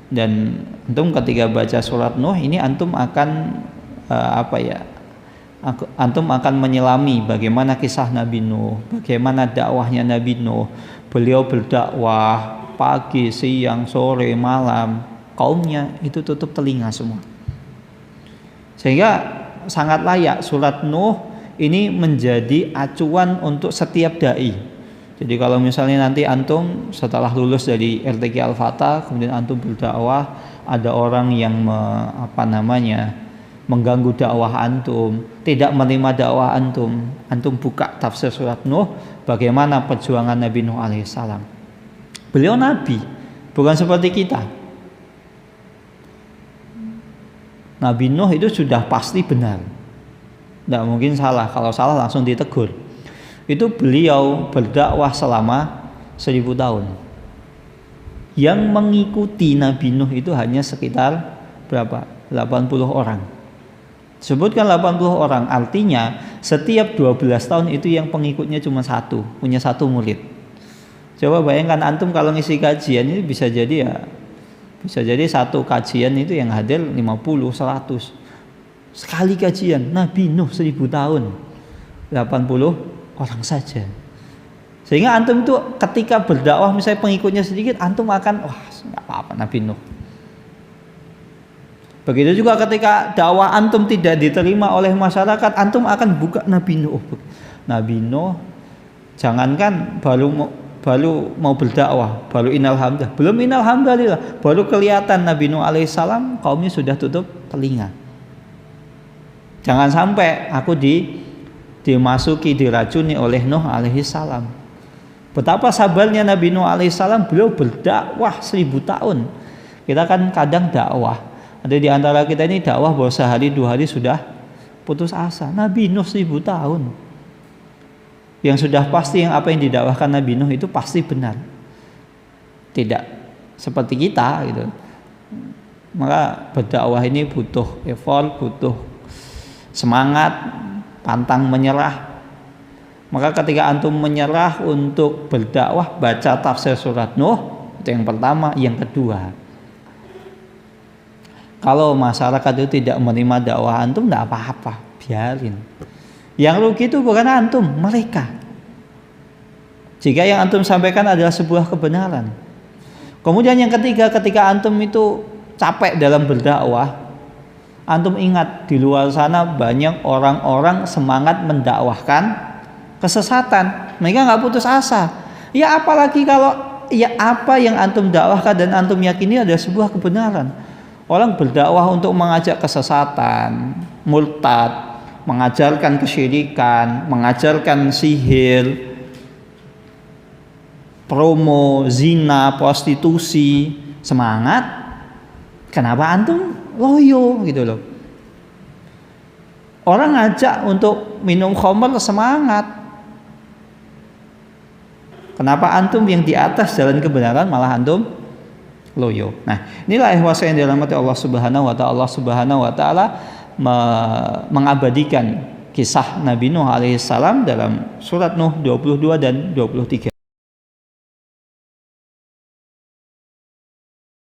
Dan antum ketika baca surat Nuh ini antum akan antum akan menyelami bagaimana kisah Nabi Nuh, bagaimana dakwahnya Nabi Nuh. Beliau berdakwah pagi, siang, sore, malam, kaumnya itu tutup telinga semua. Sehingga sangat layak surat Nuh ini menjadi acuan untuk setiap dai. Jadi kalau misalnya nanti antum setelah lulus dari RTQ Al-Fatah kemudian antum berdakwah, ada orang yang mengganggu dakwah antum, tidak menerima dakwah antum buka tafsir surat Nuh, bagaimana perjuangan Nabi Nuh alaihissalam. Beliau nabi, bukan seperti kita. Nabi Nuh itu sudah pasti benar, tidak mungkin salah. Kalau salah langsung ditegur. Itu beliau berdakwah selama 1000 tahun. Yang mengikuti Nabi Nuh itu hanya sekitar berapa? 80 orang. Sebutkan 80 orang, artinya setiap 12 tahun itu yang pengikutnya cuma satu, punya satu murid. Coba bayangkan antum kalau ngisi kajian ini bisa jadi satu kajian itu yang hadir 50, 100. Sekali kajian Nabi Nuh 1000 tahun 80 orang saja. Sehingga antum itu ketika berdakwah misalnya pengikutnya sedikit, antum akan nggak apa-apa Nabi Nuh. Begitu juga ketika dakwah antum tidak diterima oleh masyarakat, antum akan buka Nabi Nuh. Nabi Nuh jangankan baru mau berdakwah, baru innal hamdah, belum innal hamdalillah, baru kelihatan Nabi Nuh alaihissalam kaumnya sudah tutup telinga. Jangan sampai aku dimasuki, diracuni oleh Nuh alaihissalam. Betapa sabarnya Nabi Nuh alaihissalam, beliau berdakwah 1000 tahun. Kita kan kadang dakwah, ada di antara kita ini dakwah baru sehari 2 hari sudah putus asa. Nabi Nuh 1000 tahun. Yang sudah pasti yang apa yang didakwahkan Nabi Nuh itu pasti benar. Tidak seperti kita gitu. Maka berdakwah ini butuh effort, butuh semangat, pantang menyerah. Maka ketika antum menyerah untuk berdakwah, baca tafsir surat Nuh, itu yang pertama. Yang kedua, kalau masyarakat itu tidak menerima dakwah antum, tidak apa-apa, biarin. Yang rugi itu bukan antum, mereka. Jika yang antum sampaikan adalah sebuah kebenaran. Kemudian yang ketiga, ketika antum itu capek dalam berdakwah, antum ingat di luar sana banyak orang-orang semangat mendakwahkan kesesatan. Mereka nggak putus asa. Ya apalagi kalau apa yang antum dakwahkan dan antum yakini adalah sebuah kebenaran. Orang berdakwah untuk mengajak kesesatan, murtad, mengajarkan kesyirikan, mengajarkan sihir, promo, zina, prostitusi, semangat. Kenapa antum loyo gitu loh? Orang ngajak untuk minum khamr semangat. Kenapa antum yang di atas jalan kebenaran malah antum loyo? Nah, inilah ikhwas yang dirahmati Allah Subhanahu wa taala. Allah Subhanahu wa taala mengabadikan kisah Nabi Nuh alaihissalam dalam surat Nuh 22 dan 23.